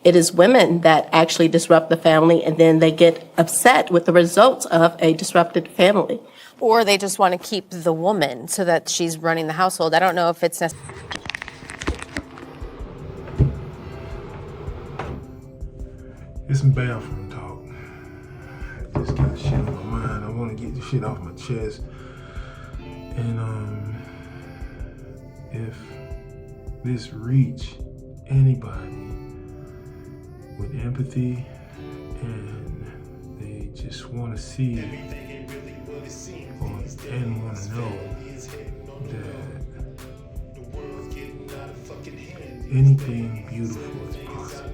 It is women that actually disrupt the family, and then they get upset with the results of a disrupted family. Or they just want to keep the woman so that she's running the household. I don't know if it's necessary. It's some bathroom talk. I just got shit on my mind. I want to get the shit off my chest. And if this reach anybody with empathy and they just want to see and want to know that anything beautiful is possible.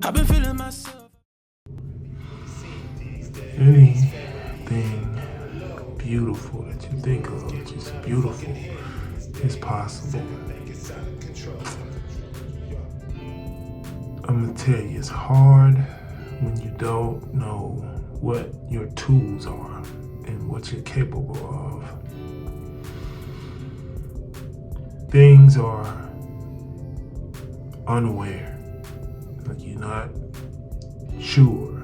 I've been feeling myself. Anything beautiful that you think of, just beautiful, is possible. I'm gonna tell you, it's hard when you don't know what your tools are and what you're capable of. Things are unaware. Like you're not sure.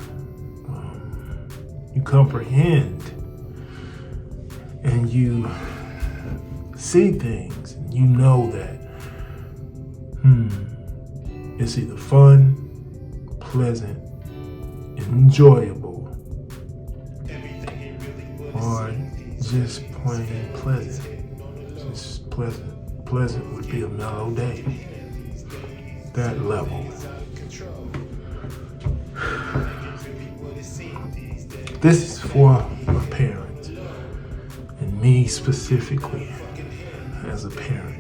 You comprehend and you see things and you know that it's either fun, pleasant, enjoyable, or just plain pleasant. Just pleasant. Pleasant would be a mellow day. That level. This is for a parent, and me specifically as a parent.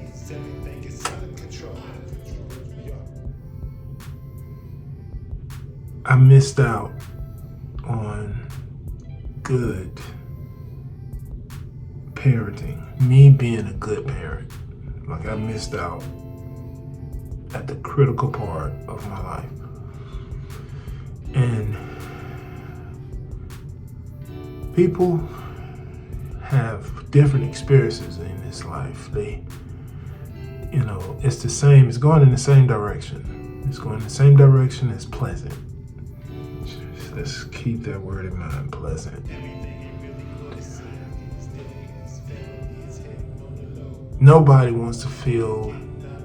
I missed out on good parenting, me being a good parent. Like I missed out at the critical part of my life. And people have different experiences in this life. It's the same, it's going in the same direction. It's going in the same direction as pleasant. Let's keep that word in mind, pleasant. Nobody wants to feel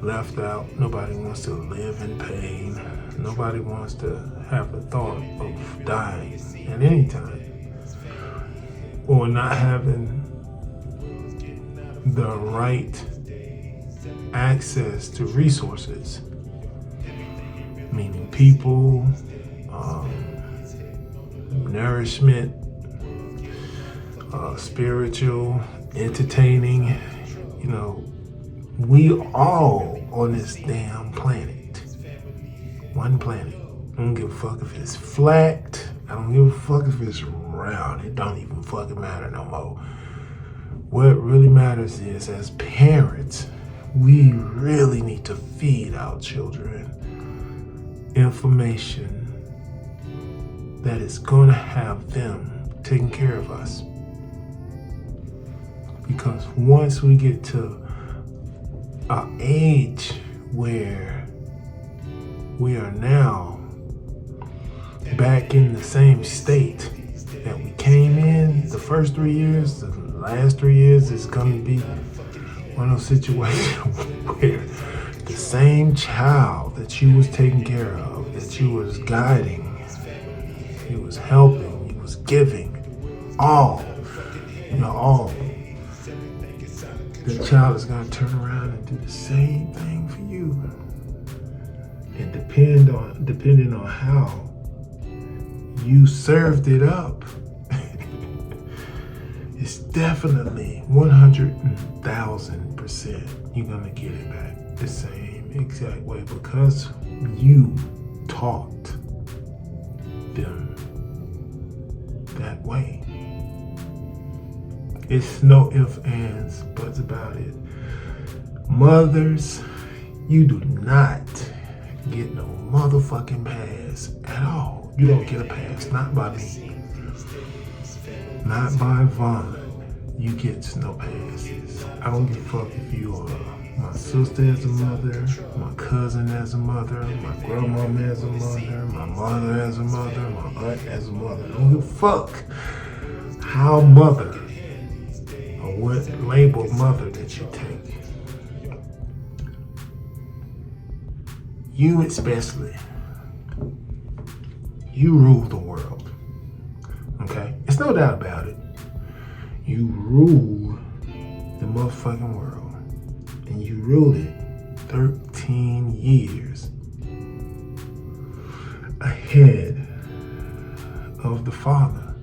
left out. Nobody wants to live in pain. Nobody wants to have the thought of dying at any time, or not having the right access to resources, meaning people, nourishment, spiritual, entertaining. We all on this damn planet. One planet. I don't give a fuck if it's flat. I don't give a fuck if it's round. It don't even fucking matter no more. What really matters is, as parents, we really need to feed our children information that is going to have them taking care of us. Because once we get to an age where we are now back in the same state that we came in the first 3 years, the last 3 years is going to be one of those situations where the same child that you was taking care of, that you was guiding, you was helping, you was giving, all. The child is going to turn around and do the same thing for you. And depending on how you served it up, it's definitely 100,000% you're going to get it back the same exact way, because you taught them that way. It's no ifs, ands, buts about it. Mothers, you do not get no motherfucking pass at all. You don't get a pass, not by me. Not by Vaughn. You get no passes. I don't give a fuck if you are my sister as a mother, my cousin as a mother, my grandmama as a mother, my mother as a mother, my aunt as a mother. I don't give a fuck how mother or what label mother that you take. You especially, you rule the world. Okay? It's no doubt about it. You rule the motherfucking world. And you ruled it 13 years ahead of the father.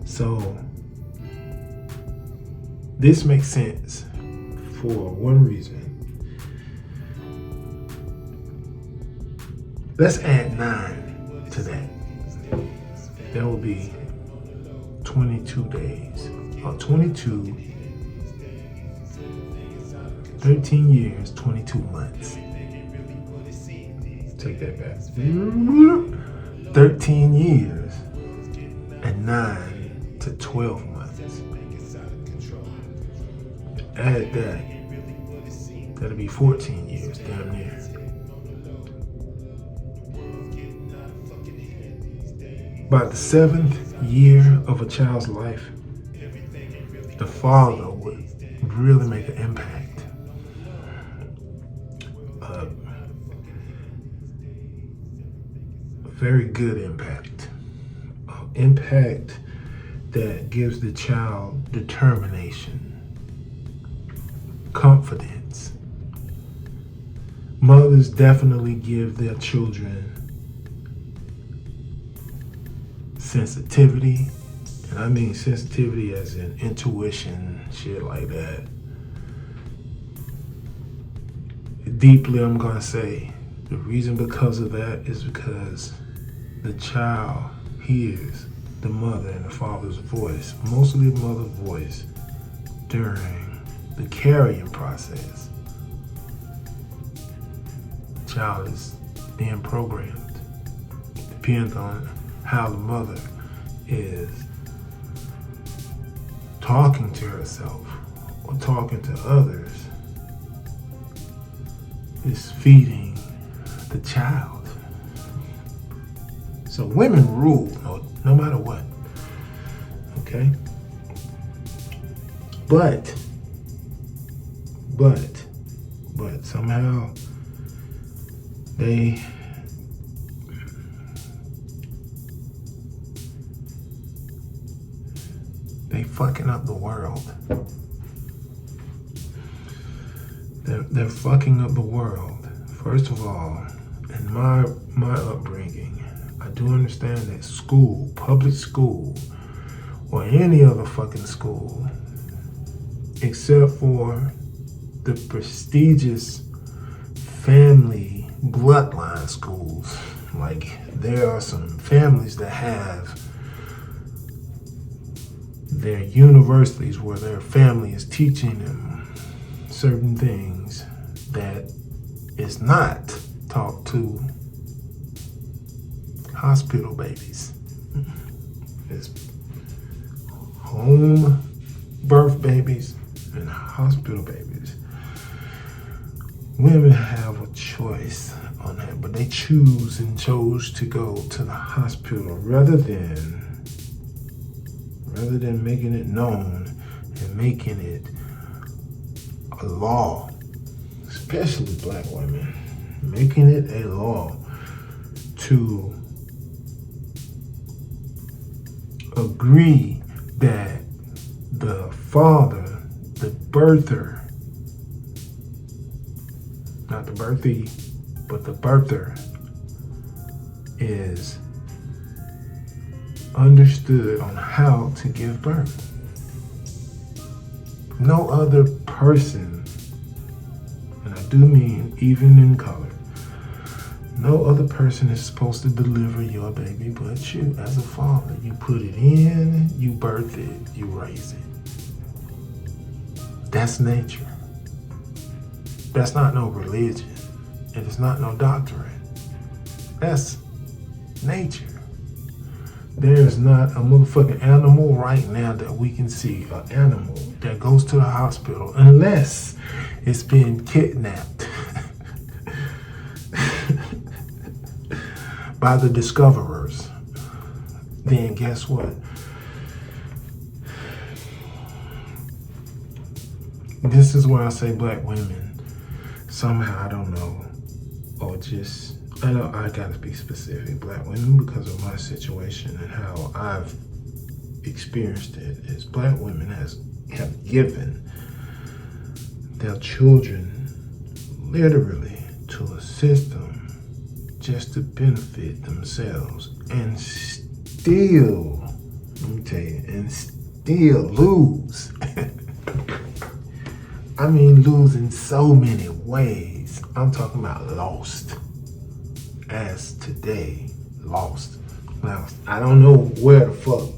So, this makes sense for one reason. Let's add 9 to that. That will be 22 days. Or 22, 13 years, 22 months. Take that back. 13 years and 9 to 12 months. Add that. That'll be 14 years, damn near. By the 7th year of a child's life, the father would really make an impact. A very good impact. An impact that gives the child determination, confidence. Mothers definitely give their children sensitivity, and I mean sensitivity as in intuition, shit like that. Deeply, I'm gonna say the reason because of that is because the child hears the mother and the father's voice, mostly the mother's voice, during the carrying process. The child is being programmed. Depends on how the mother is talking to herself or talking to others, is feeding the child. So women rule no matter what. Okay? But somehow they fucking up the world. They're fucking up the world. First of all, in my upbringing, I do understand that school, public school, or any other fucking school, except for the prestigious family bloodline schools, like there are some families that have their universities where their family is teaching them certain things that is not taught to hospital babies. It's home birth babies and hospital babies. Women have a choice on that, but they chose to go to the hospital rather than making it known and making it a law, especially black women, making it a law to agree that the father, the birther, not the birthee, but the birther is understood on how to give birth. No other person, and I do mean even in color, No other person is supposed to deliver your baby but you as a father. You put it in, you birth it, you raise it. That's nature. That's not no religion. And it's not no doctrine. That's nature. There's not a motherfucking animal right now that we can see, an animal that goes to the hospital unless it's been kidnapped by the discoverers. Then guess what? This is where I say black women, somehow, I don't know, or just, I know I gotta be specific, black women, because of my situation and how I've experienced it, is black women have given their children literally to a system just to benefit themselves and still, let me tell you, and still lose. I mean, lose in so many ways. I'm talking about lost. As today, lost. Now, I don't know where the fuck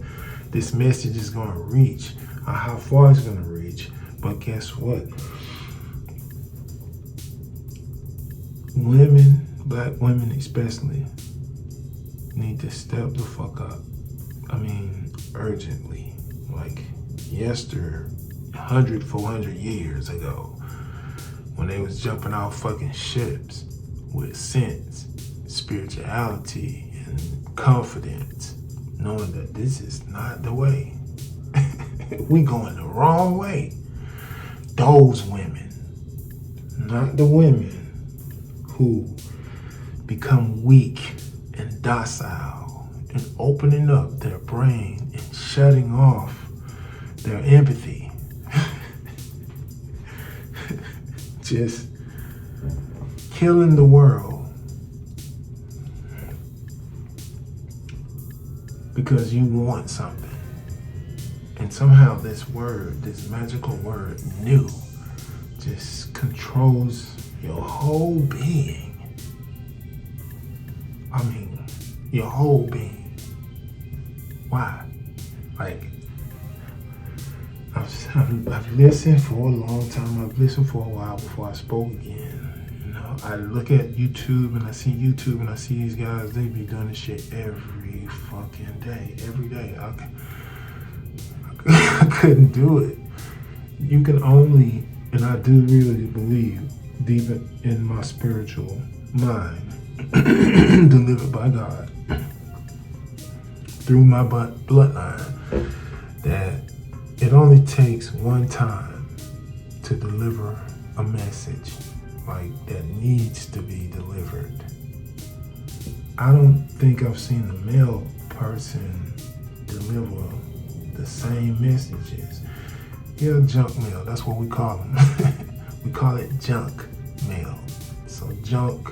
this message is going to reach or how far it's going to reach, but guess what? Women, black women especially, need to step the fuck up. I mean, urgently. Like, 400 years ago, when they was jumping off fucking ships with sense, spirituality, and confidence, knowing that this is not the way. We going the wrong way. Those women, not the women who become weak and docile and opening up their brain and shutting off their empathy. Just killing the world because you want something. And somehow this word, this magical word, new, just controls your whole being. I mean, your whole being. Why? Like, I've listened for a long time. I've listened for a while before I spoke again. You know, I look at YouTube and I see these guys, they be doing this shit every fucking day, every day. I couldn't do it. You can only, and I do really believe deep in my spiritual mind, delivered by God through my bloodline, that it only takes one time to deliver a message like that needs to be delivered. I don't think I've seen a male person deliver the same messages. Yeah, junk mail, that's what we call them. We call it junk mail. So junk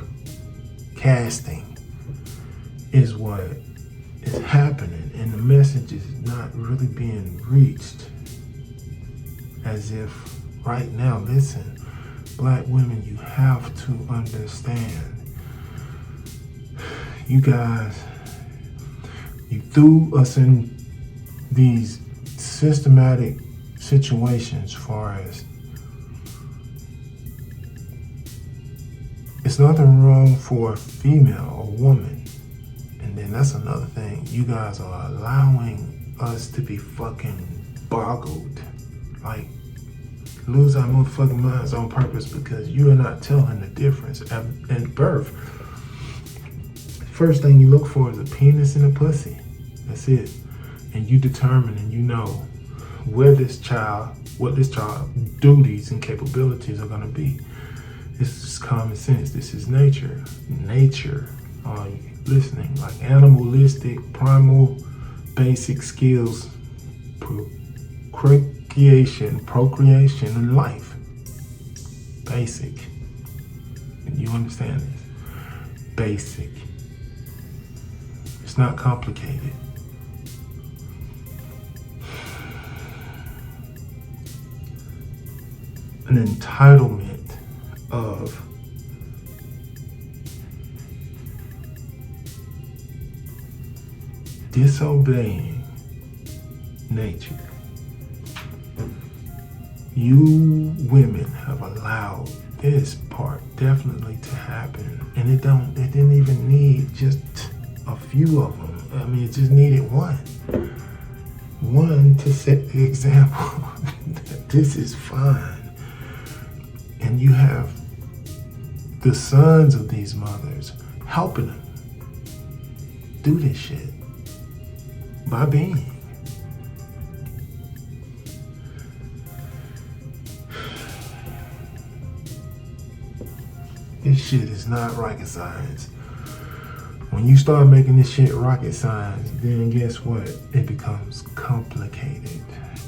casting is what is happening, and the message is not really being reached. As if right now, listen, black women, you have to understand. You guys, you threw us in these systematic situations as far as it's nothing wrong for a female or woman. And then that's another thing. You guys are allowing us to be fucking boggled. Like, lose our motherfucking minds on purpose because you are not telling the difference at birth. First thing you look for is a penis and a pussy. That's it. And you determine and you know what this child's duties and capabilities are gonna be. This is common sense. This is nature. Nature, are you listening? Like animalistic, primal, basic skills, procreation, and life. Basic. You understand this? Basic. It's not complicated. An entitlement of disobeying nature. You women have allowed this part definitely to happen, and it didn't even need just a few of them. I mean, it just needed one to set the example that this is fine. And you have the sons of these mothers helping them do this shit by being. This shit is not rocket science. When you start making this shit rocket science, then guess what? It becomes complicated.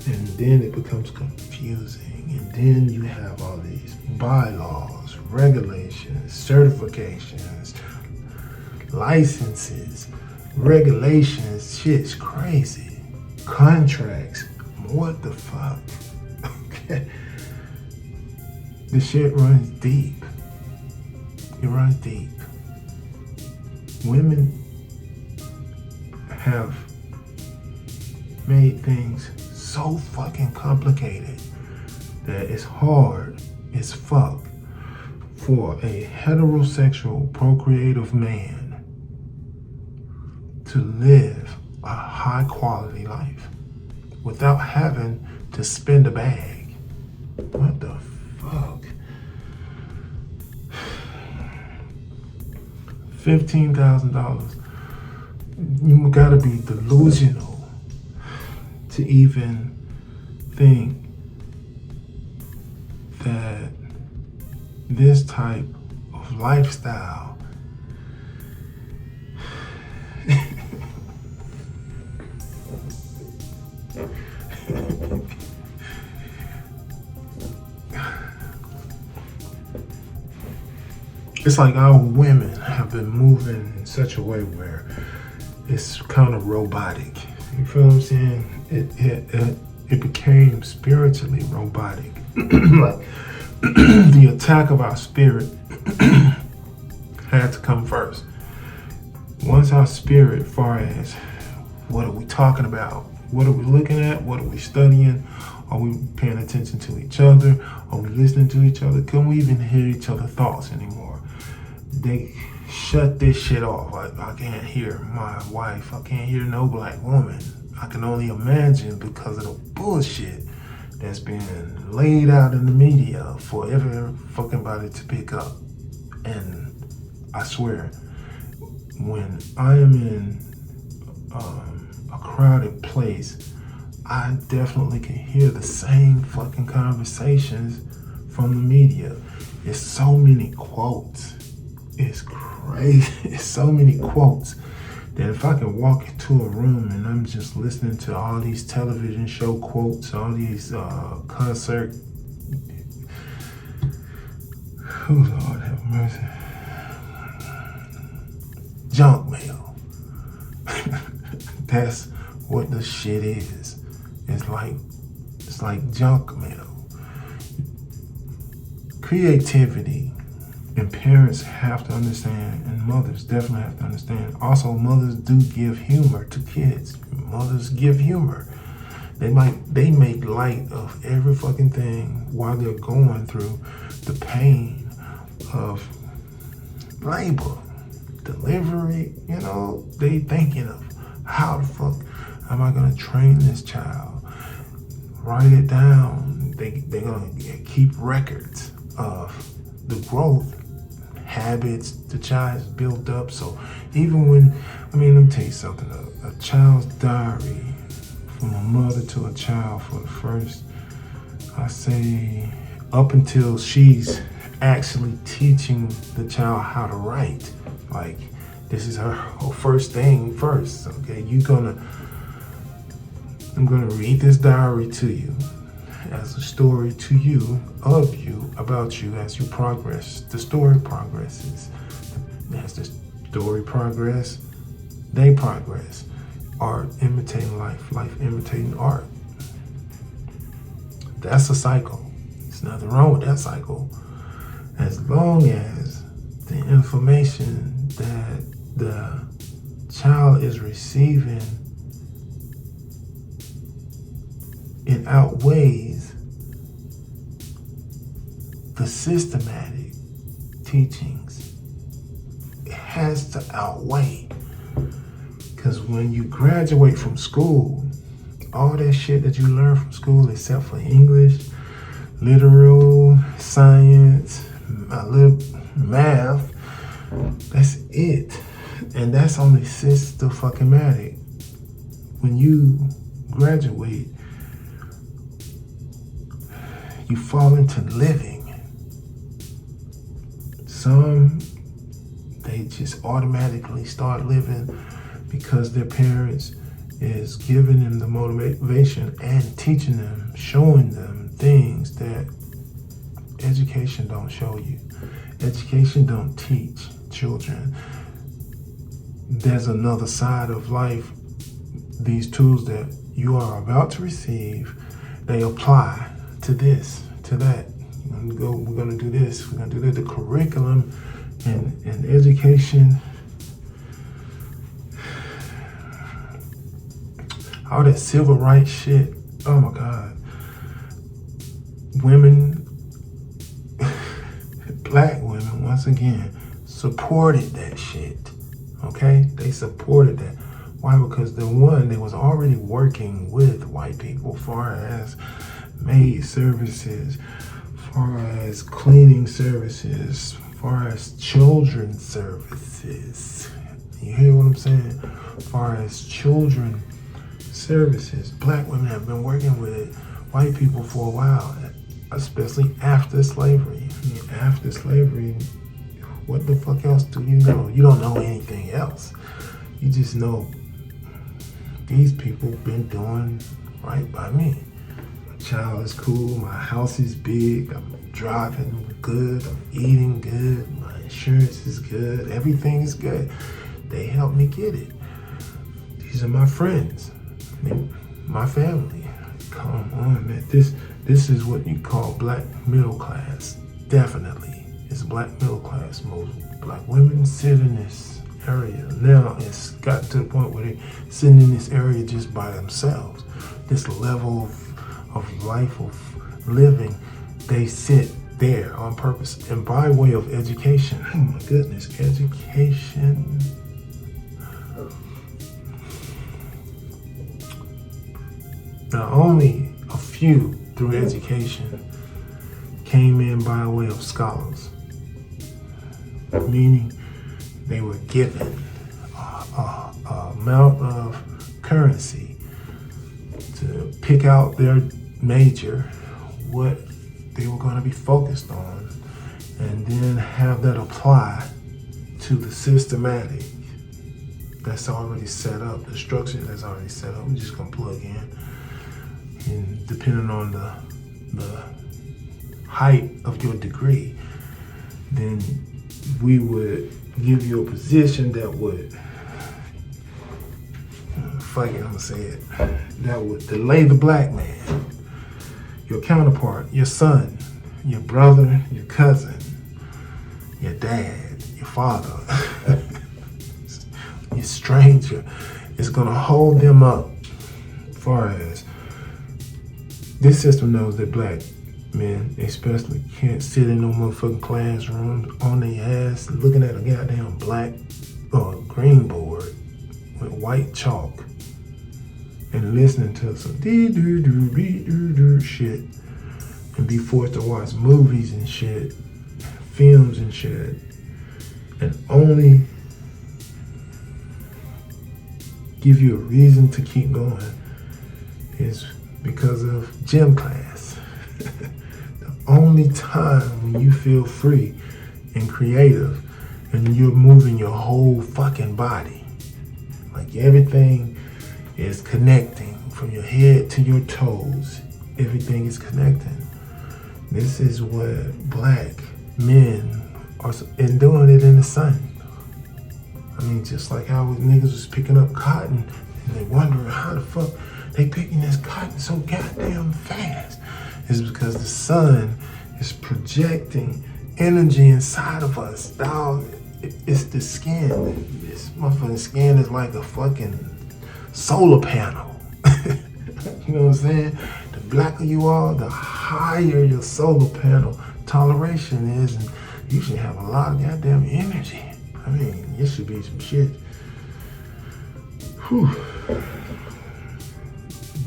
And then it becomes confusing. And then you have all these bylaws, regulations, certifications, licenses, regulations. Shit's crazy. Contracts. What the fuck? Okay. The shit runs deep. It runs deep. Women have made things so fucking complicated that it's hard as fuck for a heterosexual procreative man to live a high quality life without having to spend a bag. What the fuck? $15,000. You gotta be delusional to even think that this type of lifestyle it's like our women have been moving in such a way where it's kind of robotic. You feel what I'm saying? It became spiritually robotic. Like the attack of our spirit had to come first. Once our spirit, far as what are we talking about? What are we looking at? What are we studying? Are we paying attention to each other? Are we listening to each other? Can we even hear each other's thoughts anymore? They shut this shit off. I can't hear my wife. I can't hear no black woman. I can only imagine because of the bullshit that's being laid out in the media for every fucking body to pick up. And I swear, when I am in a crowded place, I definitely can hear the same fucking conversations from the media. It's so many quotes. It's crazy. It's so many quotes that if I can walk into a room and I'm just listening to all these television show quotes, all these concert, oh Lord have mercy, junk mail. That's what the shit is. It's like junk mail. Creativity. And parents have to understand, and mothers definitely have to understand. Also, mothers do give humor to kids. Mothers give humor. They make light of every fucking thing while they're going through the pain of labor, delivery. You know, they thinking of how the fuck am I gonna train this child? Write it down. They're gonna keep records of the growth habits the child's built up. So even when, let me tell you something, a child's diary from a mother to a child for the first, I say, up until she's actually teaching the child how to write. Like, this is her first thing first, okay? I'm gonna read this diary to you as a story to you, of you, about you as you progress. The story progresses. As the story progress, they progress. Art imitating life, life imitating art. That's a cycle. There's nothing wrong with that cycle. As long as the information that the child is receiving outweighs the systematic teachings. It has to outweigh. Because when you graduate from school, all that shit that you learn from school, except for English, literal, science, math, that's it. And that's only systematic. When you graduate, you fall into living. Some, they just automatically start living because their parents is giving them the motivation and teaching them, showing them things that education don't show you. Education don't teach children. There's another side of life. These tools that you are about to receive, they apply to this, to that. We're gonna do this, we're gonna do that. The curriculum and education, all that civil rights shit, oh my God. Women, black women, once again, supported that shit, okay? They supported that. Why? Because they was already working with white people, far as maid services, far as cleaning services, far as children's services. You hear what I'm saying? Far as children services, black women have been working with white people for a while, especially after slavery. I mean, after slavery, what the fuck else do you know? You don't know anything else. You just know these people been doing right by me. My child is cool, my house is big, I'm driving good, I'm eating good, my insurance is good, everything is good. They helped me get it. These are my friends, my family. Come on, man. This is what you call black middle class. Definitely. It's black middle class. Most black women sit in this area. Now it's got to the point where they're sitting in this area just by themselves. This level of life, of living, they sit there on purpose. And by way of education, oh my goodness, education. Now only a few through education came in by way of scholars, meaning they were given an amount of currency to pick out their major, what they were going to be focused on, and then have that apply to the systematic that's already set up, the structure that's already set up. We're just going to plug in. And depending on the height of your degree, then we would give you a position that would, fuck it, I'm gonna say it, that would delay the black man, your counterpart, your son, your brother, your cousin, your dad, your father, your stranger. It's gonna hold them up as far as this system knows that black men especially can't sit in no motherfucking classroom on their ass looking at a goddamn black or green board with white chalk and listening to some dee-doo-doo-dee-doo-doo shit and be forced to watch movies and shit, films and shit, and only give you a reason to keep going is because of gym class. The only time when you feel free and creative and you're moving your whole fucking body, like everything is connecting from your head to your toes, everything is connecting. This is what black men are and doing it in the sun. I mean, just like how niggas was picking up cotton and they wondering how the fuck they picking this cotton so goddamn fast. It's because the sun is projecting energy inside of us. Dog, it's the skin. This motherfucking skin is like a fucking solar panel. You know what I'm saying? The blacker you are, the higher your solar panel toleration is, and you should have a lot of goddamn energy. I mean, it should be some shit. Whew.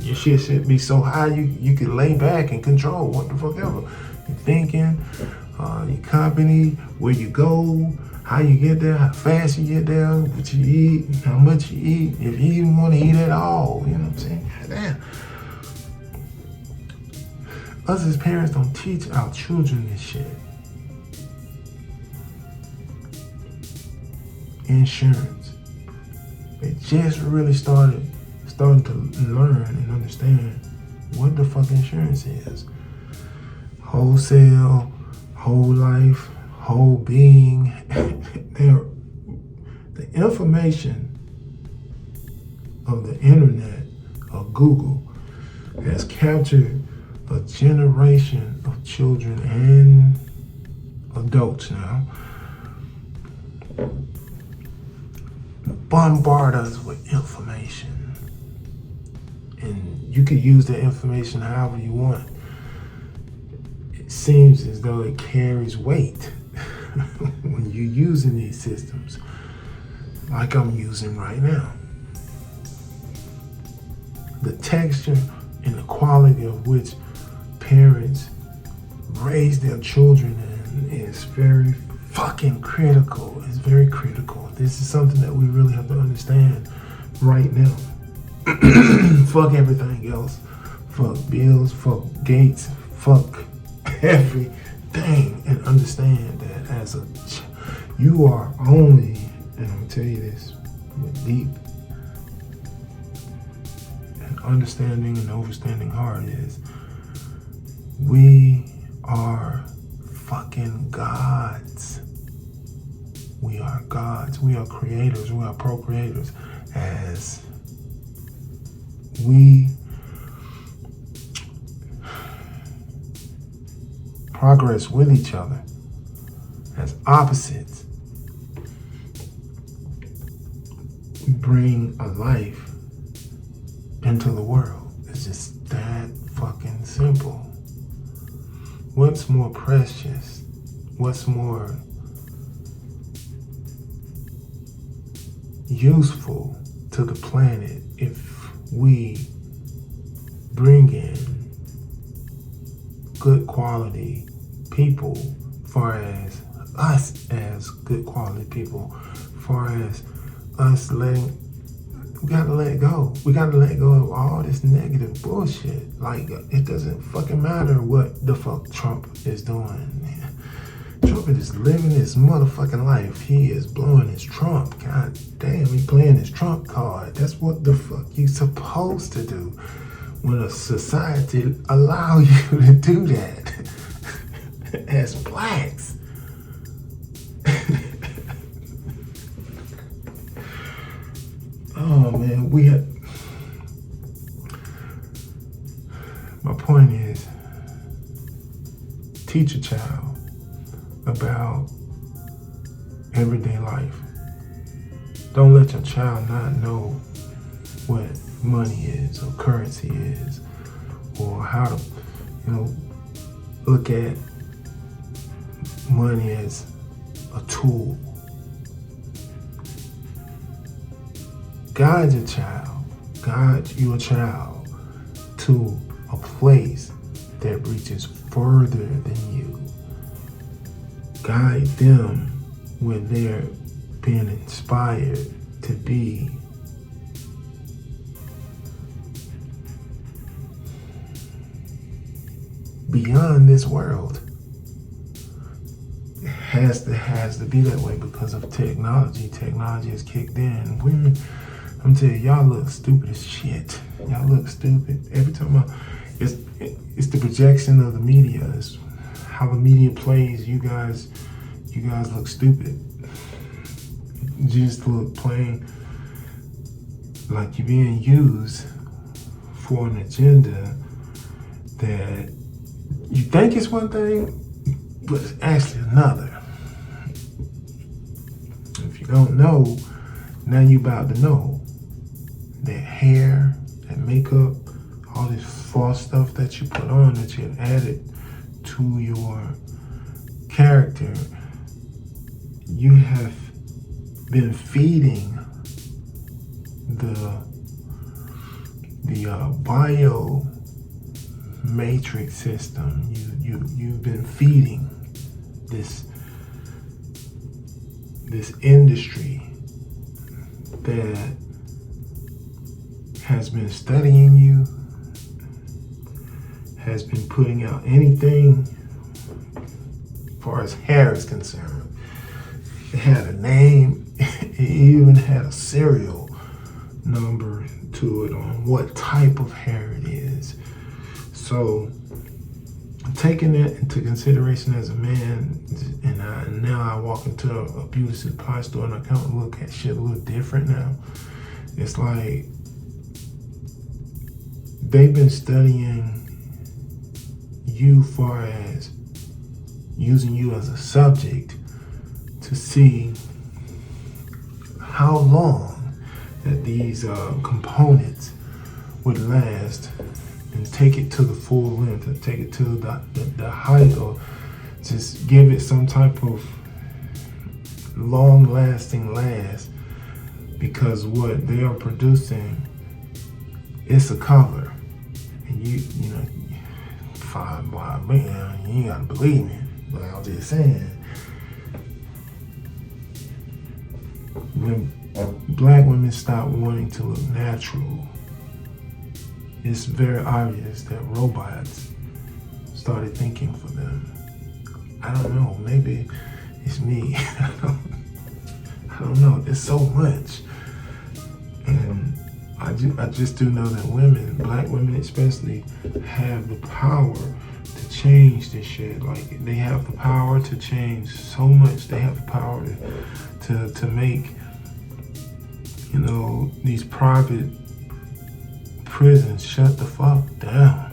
Your shit should be so high you can lay back and control what the fuck ever. Your thinking, your company, where you go, how you get there, how fast you get there, what you eat, how much you eat, if you even want to eat at all. You know what I'm saying? Damn. Us as parents don't teach our children this shit. Insurance. They just really starting to learn and understand what the fuck insurance is. Wholesale, whole life, whole being. The information of the internet, of Google, has captured a generation of children and adults now. Bombard us with information. And you can use that information however you want. It seems as though it carries weight when you're using these systems, like I'm using right now. The texture and the quality of which parents raise their children in is very fucking critical. It's very critical. This is something that we really have to understand right now. Fuck everything else. Fuck bills, fuck gates, fuck everything, and understand that as you are only, and I'm gonna tell you this with deep and understanding and overstanding heart, is we are fucking gods. We are gods. We are creators. We are procreators. As we progress with each other as opposites, we bring a life into the world. It's just that fucking simple. What's more precious? What's more useful to the planet if we bring in good quality people, far as us as good quality people, far as us we gotta let go. We gotta let go of all this negative bullshit. Like, it doesn't fucking matter what the fuck Trump is doing. Trump is living his motherfucking life. He is blowing his Trump. God damn, he playing his Trump card. That's what the fuck you supposed to do when a society allow you to do that as blacks. Oh man, my point is, teach a child about everyday life. Don't let your child not know what money is or currency is, or how to, look at money as a tool. Guide your child to a place that reaches further than you. Guide them when they're being inspired to be beyond this world. It has to be that way because of technology. Technology has kicked in. I'm telling you, y'all look stupid as shit. Y'all look stupid. Every time it's the projection of the media. It's how the media plays. You guys look stupid. You just look plain like you're being used for an agenda that you think it's one thing, but it's actually another. If you don't know, now you about to know that hair, that makeup, all this false stuff that you put on, that you added to your character, you have been feeding the bio matrix system. You've been feeding this industry that has been studying you, has been putting out anything as far as hair is concerned. It had a name, it even had a serial number to it on what type of hair it is. So taking that into consideration as a man, and now I walk into a beauty supply store and I kind of look at shit a little different now. It's like they've been studying you far as using you as a subject to see how long that these components would last and take it to the full length, and take it to the height, or just give it some type of long-lasting last, because what they are producing, it's a color. And you know, fine, boy, man, you ain't gotta believe me, but I was just saying, when black women stop wanting to look natural, it's very obvious that robots started thinking for them. I don't know, maybe it's me. I don't know, there's so much. And I just do know that women, black women especially, have the power to change this shit. Like, they have the power to change so much. They have the power to make, you know, these private prisons shut the fuck down.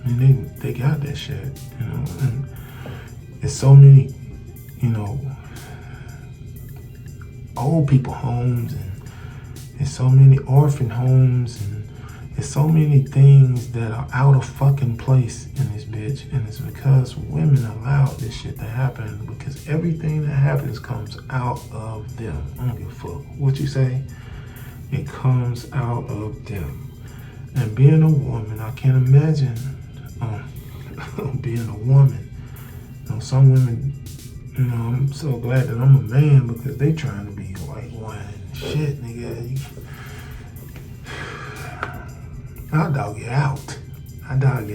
I mean, they got that shit, you know, and there's so many, you know, old people homes, and there's so many orphan homes, and there's so many things that are out of fucking place in this bitch, and it's because women allowed this shit to happen, because everything that happens comes out of them. I don't give a fuck what you say, it comes out of them. And being a woman, I can't imagine being a woman. You know, some women, you know, I'm so glad that I'm a man, because they trying to be like one. Shit, nigga. I'll dog you out. I dog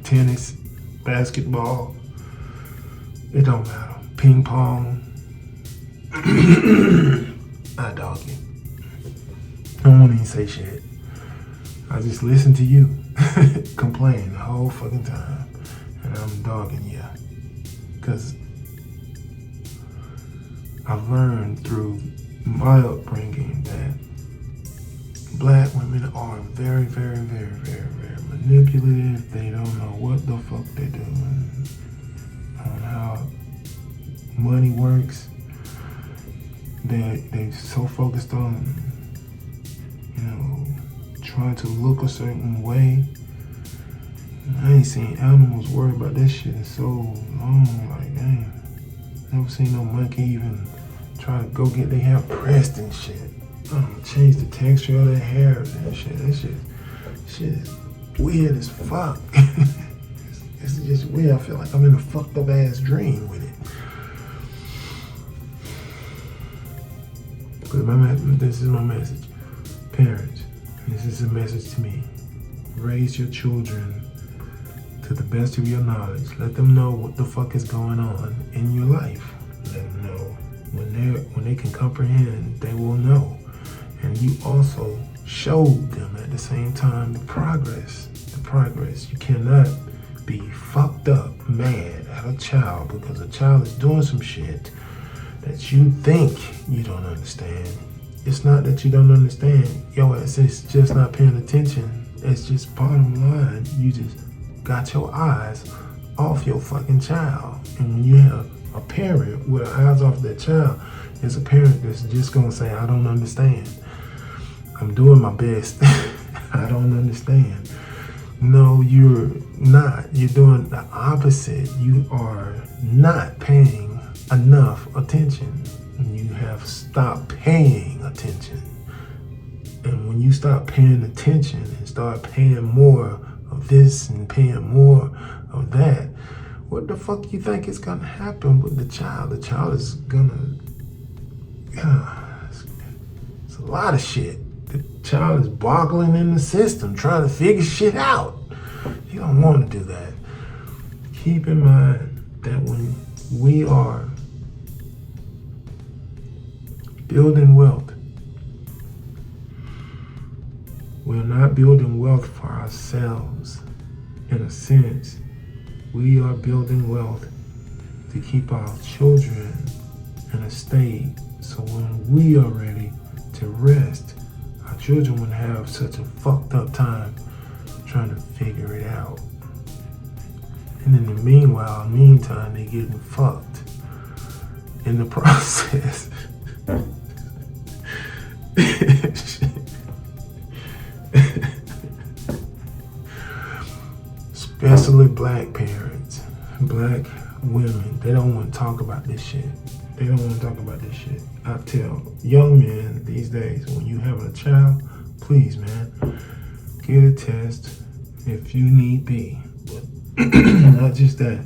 tennis, basketball, it don't matter. Ping pong. I dog you. I don't want to even say shit. I just listen to you complain the whole fucking time, and I'm dogging you. Because I've learned through my upbringing that black women are very, very, very, very, very manipulative. They don't know what the fuck they're doing, on how money works. They're so focused on, you know, trying to look a certain way. I ain't seen animals worry about that shit in so long. Like, dang, never seen no monkey even try to go get their hair pressed and shit. Change the texture of their hair and shit. That shit is weird as fuck. It's just weird. I feel like I'm in a fucked up ass dream with it. But this is my message. Parents, this is a message to me. Raise your children to the best of your knowledge. Let them know what the fuck is going on in your life. Let them know. When they can comprehend, they will know. And you also show them at the same time the progress. You cannot be fucked up mad at a child because a child is doing some shit that you think you don't understand. It's not that you don't understand. Your ass is just not paying attention. It's just bottom line. You just got your eyes off your fucking child. And when you have a parent with eyes off their child, There's a parent that's just gonna say, I don't understand. I'm doing my best. I don't understand. No, you're not. You're doing the opposite. You are not paying enough attention. You have stopped paying attention. And when you start paying attention and start paying more of this and paying more of that, what the fuck you think is gonna happen with the child? The child is gonna, it's a lot of shit. The child is boggling in the system, trying to figure shit out. You don't want to do that. Keep in mind that when we are building wealth, we're not building wealth for ourselves. In a sense, we are building wealth to keep our children in a state so when we are ready to rest, our children wouldn't have such a fucked up time trying to figure it out. And in the meantime, they're getting fucked in the process. Especially black parents, black women, they don't want to talk about this shit. They don't want to talk about this shit. I tell young men these days, when you having a child, please, man, get a test if you need be. But not just that.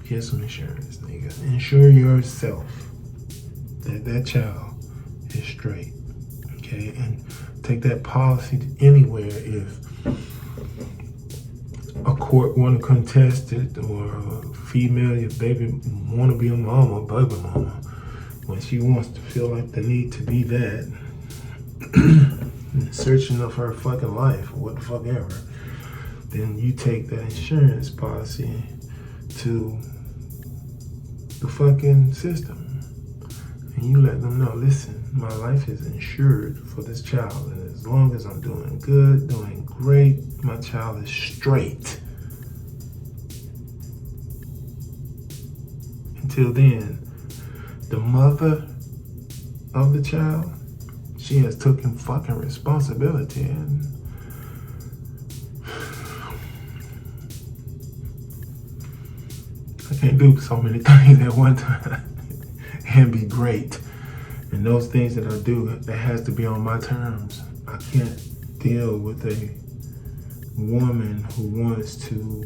Get some insurance, nigga. Insure yourself that that child is straight. Okay? And take that policy to anywhere if a court want to contest it, or a female, your baby want to be a mama, baby mama, when she wants to feel like the need to be that, searching of her fucking life, or what the fuck ever, then you take that insurance policy to the fucking system, and you let them know, listen, my life is insured for this child, and as long as I'm doing good, doing great, my child is straight. Until then, the mother of the child, she has taken fucking responsibility, and I can't do so many things at one time and be great. And those things that I do, that has to be on my terms. I can't deal with a woman who wants to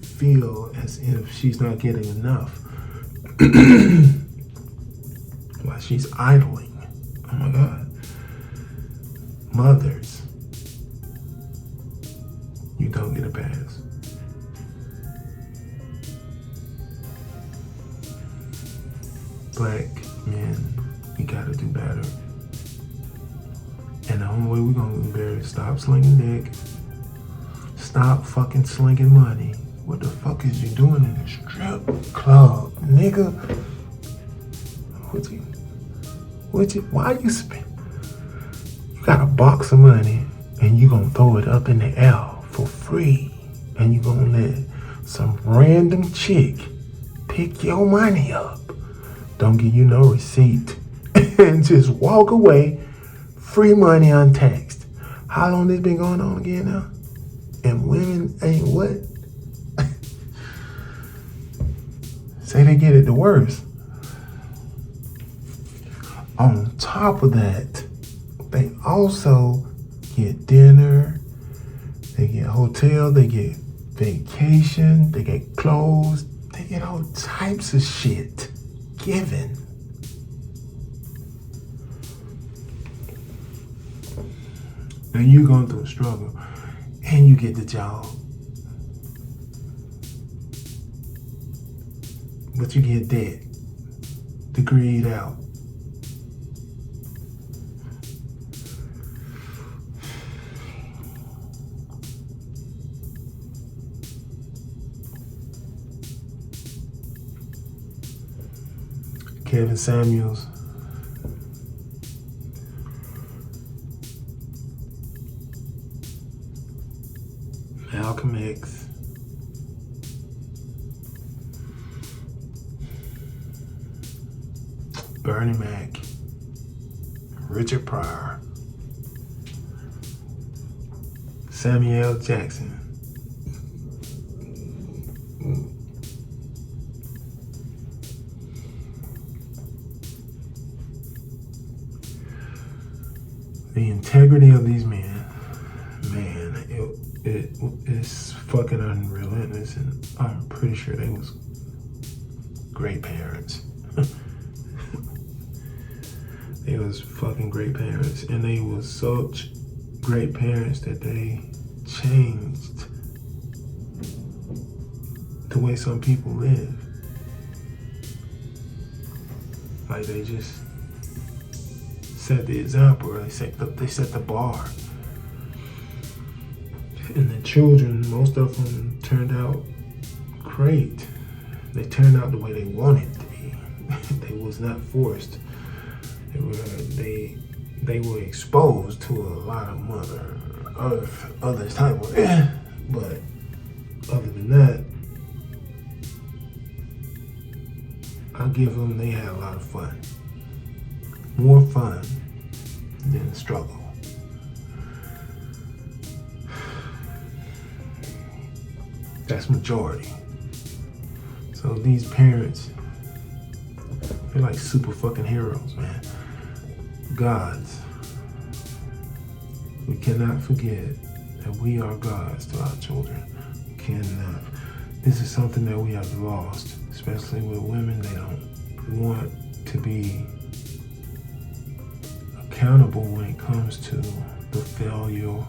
feel as if she's not getting enough while she's idling. Oh my God. Mothers, you don't get a pass. Black men, we gotta do better. And the only way we're gonna do better is stop slinging dick. Stop fucking slinging money. What the fuck is you doing in a strip club, nigga? Why you spend? You got a box of money and you gonna throw it up in the air for free. And you gonna let some random chick pick your money up. Don't give you no receipt. And just walk away, free money untaxed. How long this been going on again now? And women ain't what? Say they get it the worst. On top of that, they also get dinner, they get hotel, they get vacation, they get clothes, they get all types of shit given. Now you're going through a struggle and you get the job. But you get debt, degreed out. Kevin Samuels, Malcolm X, Bernie Mac, Richard Pryor, Samuel Jackson. The integrity of these men, man, it's fucking unrelentless, and I'm pretty sure they was great parents. They was fucking great parents, and they was such great parents that they changed the way some people live. Like they just set the example, they set the bar. And the children, most of them turned out great. They turned out the way they wanted to be. They was not forced. They were exposed to a lot of Mother Earth, other type of, but other than that, I give them, they had a lot of fun. More fun than struggle. That's majority. So these parents, they're like super fucking heroes, man. Gods. We cannot forget that we are gods to our children. We cannot. This is something that we have lost, especially with women. They don't want to be accountable when it comes to the failure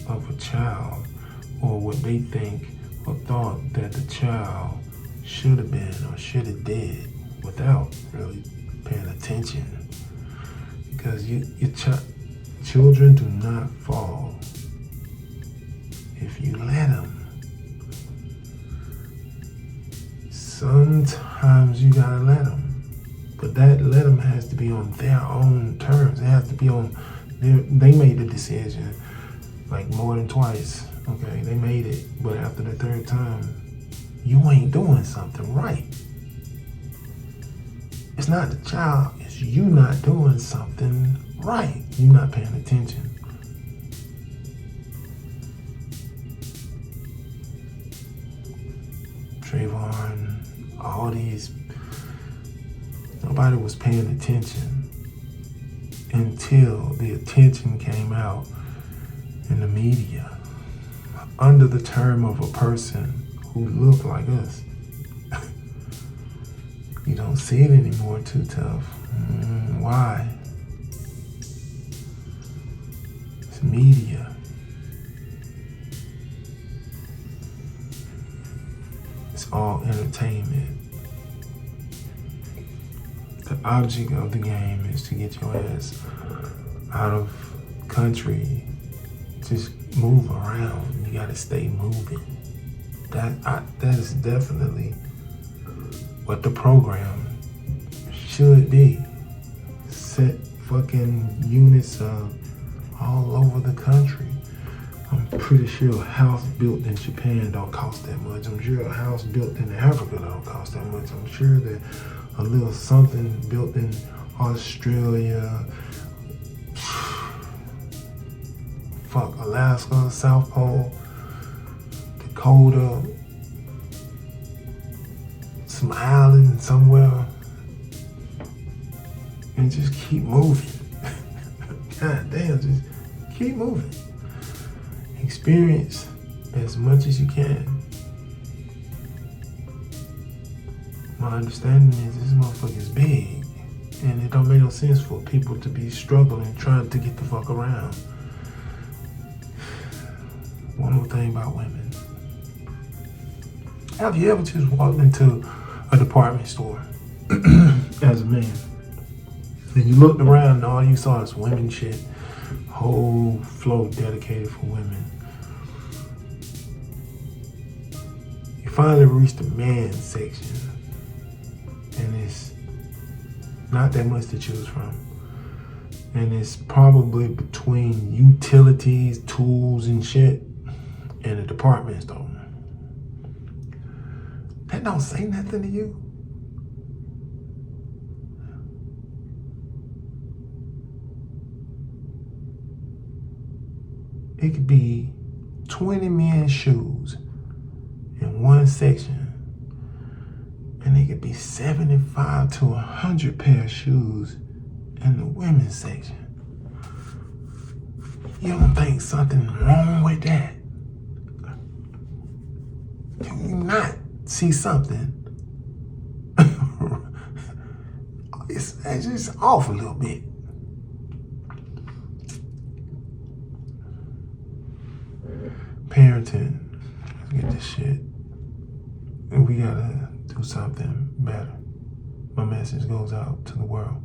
of a child, or what they think or thought that the child should have been or should have did, without really paying attention. Because your children do not fall if you let them. Sometimes you gotta let them, but that let them has to be on their own terms. It has to be on they made the decision like more than twice. Okay, they made it, but after the third time, you ain't doing something right. It's not the child, it's you not doing something right. You not paying attention. Trayvon, all these, nobody was paying attention until the attention came out in the media under the term of a person who looked like us. You don't see it anymore, Too Tough. Why? It's media. It's all entertainment. The object of the game is to get your ass out of country. Just move around. You gotta stay moving. That is definitely what the program should be. Set fucking units up all over the country. I'm pretty sure a house built in Japan don't cost that much. I'm sure a house built in Africa don't cost that much. I'm sure that a little something built in Australia, Alaska, South Pole, Dakota, some island somewhere, and just keep moving. God damn, just keep moving. Experience as much as you can. My understanding is this motherfucker is big, and it don't make no sense for people to be struggling trying to get the fuck around. One more thing about women. Have you ever just walked into a department store as a man, and you looked around and all you saw is women shit, whole floor dedicated for women? You finally reached the men's section, and it's not that much to choose from. And it's probably between utilities, tools, and shit, and a department store. That don't say nothing to you. it could be 20 men's shoes in one section, and it could be 75 to 100 pair of shoes in the women's section. You don't think something wrong with that? Can you not see something? It's just off a little bit. Parenting. Let's get this shit. And we gotta do something better. My message goes out to the world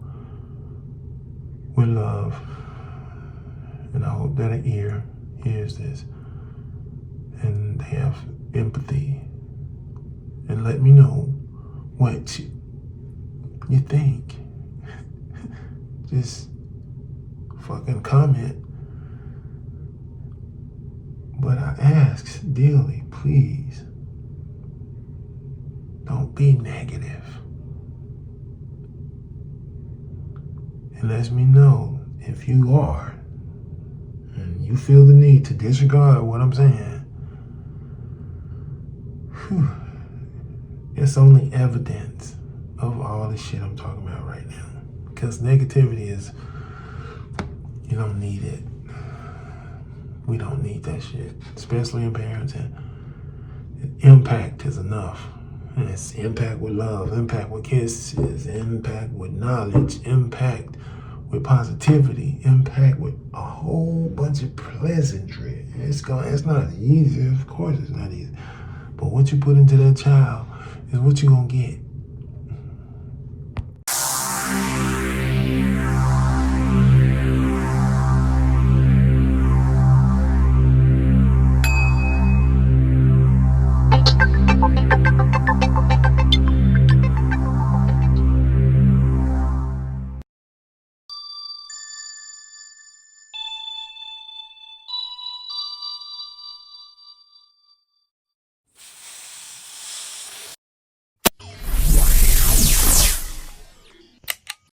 with love. And I hope that an ear hears this and they have empathy. And let me know what you think. Just fucking comment. But I ask dearly, please, don't be negative. And let me know if you are, and you feel the need to disregard what I'm saying. It's only evidence of all the shit I'm talking about right now. Because negativity is, you don't need it. We don't need that shit, especially in parenting. Impact is enough. And it's impact with love, impact with kisses, impact with knowledge, impact with positivity, impact with a whole bunch of pleasantry. It's not easy. Of course it's not easy. But what you put into that child is what you're going to get.